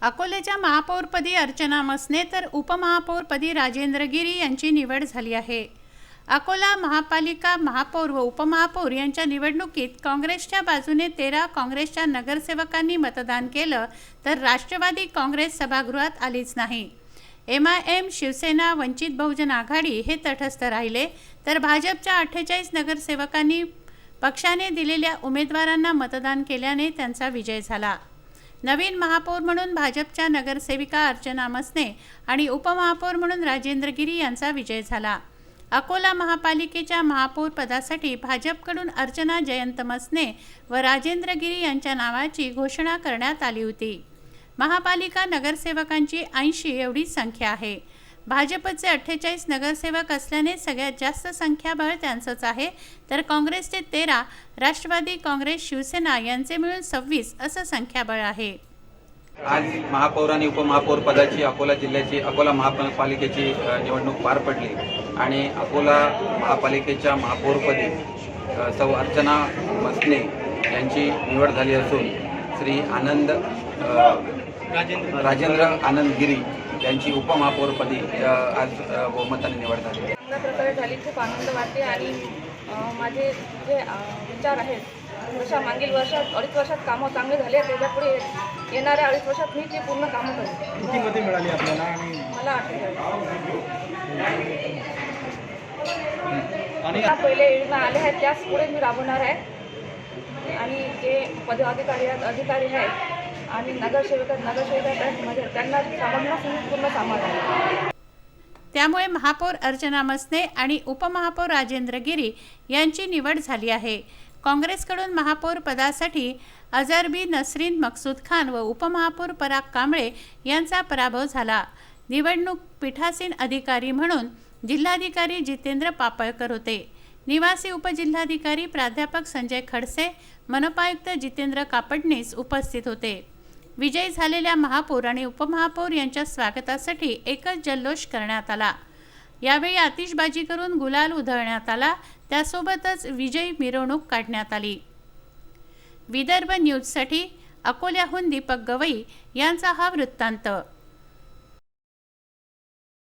अकोल्याच्या महापौरपदी अर्चना मसने तर उपमहापौरपदी राजेंद्र गिरी यांची निवड झाली आहे। अकोला महापालिका महापौर व उपमहापौर यांच्या निवडणुकीत काँग्रेसच्या बाजूने 13 काँग्रेसच्या नगरसेवकांनी मतदान केलं, तर राष्ट्रवादी काँग्रेस सभागृहात आलीच नाही। MIM, शिवसेना, वंचित बहुजन आघाडी हे तटस्थ राहिले, तर भाजपच्या 48 नगरसेवकांनी पक्षाने दिलेल्या उमेदवारांना मतदान केल्याने त्यांचा विजय झाला। नवीन महापौर म्हणून भाजपच्या नगरसेविका अर्चना मसने आणि उपमहापौर म्हणून राजेंद्र गिरी यांचा विजय झाला। अकोला महापालिकेच्या महापौर पदासाठी भाजपकडून अर्चना जयंत मसने व राजेंद्र गिरी यांच्या नावाची घोषणा करण्यात आली होती। महापालिका नगरसेवकांची 80 एवढी संख्या आहे। भाजपचे 48 नगरसेवक असल्याने सगळ्यात जास्त संख्याबळ त्यांचंच आहे, तर काँग्रेसचे 13, राष्ट्रवादी काँग्रेस, शिवसेना यांचे मिळून 26 असं संख्याबळ आहे। आज महापौर आणि उपमहापौर पदाची अकोला जिल्ह्याची अकोला महापालिकेची निवडणूक पार पडली आणि अकोला महापालिकेच्या महापौरपदी सौ अर्चना मसने यांची निवड झाली असून श्री राजेंद्र आनंद गिरी यांची उपमहापौरपदी आज बहुमताने निवड झाली। चांगल्या प्रकारे झाली, खूप आनंद वाटते आणि माझे जे विचार आहेत जशा मागील वर्षात 2.5 वर्षात कामं चांगले झाले, त्याच्यापुढे येणाऱ्या 2.5 वर्षात मी ते पूर्ण कामं करेन। किती मते मिळाली आपल्याला? आणि मला 8 आणि पहिले योजना आल्या आहेत त्याच पुढे मी राबवणार आहे आणि जे पदाधिकारी आहेत आणि नगरसेविका आहेत त्यांना समजणं पूर्ण कामात आहे। त्यामुळे महापौर अर्चना मसने आणि उपमहापौर राजेंद्र गिरी यांची निवड झाली आहे। काँग्रेसकडून महापौर पदासाठी अझरबी नसरीन मकसूद खान व उपमहापौर पराग कांबळे यांचा पराभव झाला। निवडणूक पीठासीन अधिकारी म्हणून जिल्हाधिकारी जितेंद्र पापळकर होते। निवासी उपजिल्हाधिकारी प्राध्यापक संजय खडसे, मनपायुक्त जितेंद्र कापडणीस उपस्थित होते। विजयी झालेल्या महापौर आणि उपमहापौर यांच्या स्वागतासाठी एकच जल्लोष करण्यात आला। यावेळी आतिषबाजी करून गुलाल उधळण्यात आला, त्यासोबतच विजयी मिरवणूक काढण्यात आली। विदर्भ न्यूजसाठी अकोल्याहून दीपक गवई यांचा हा वृत्तांत।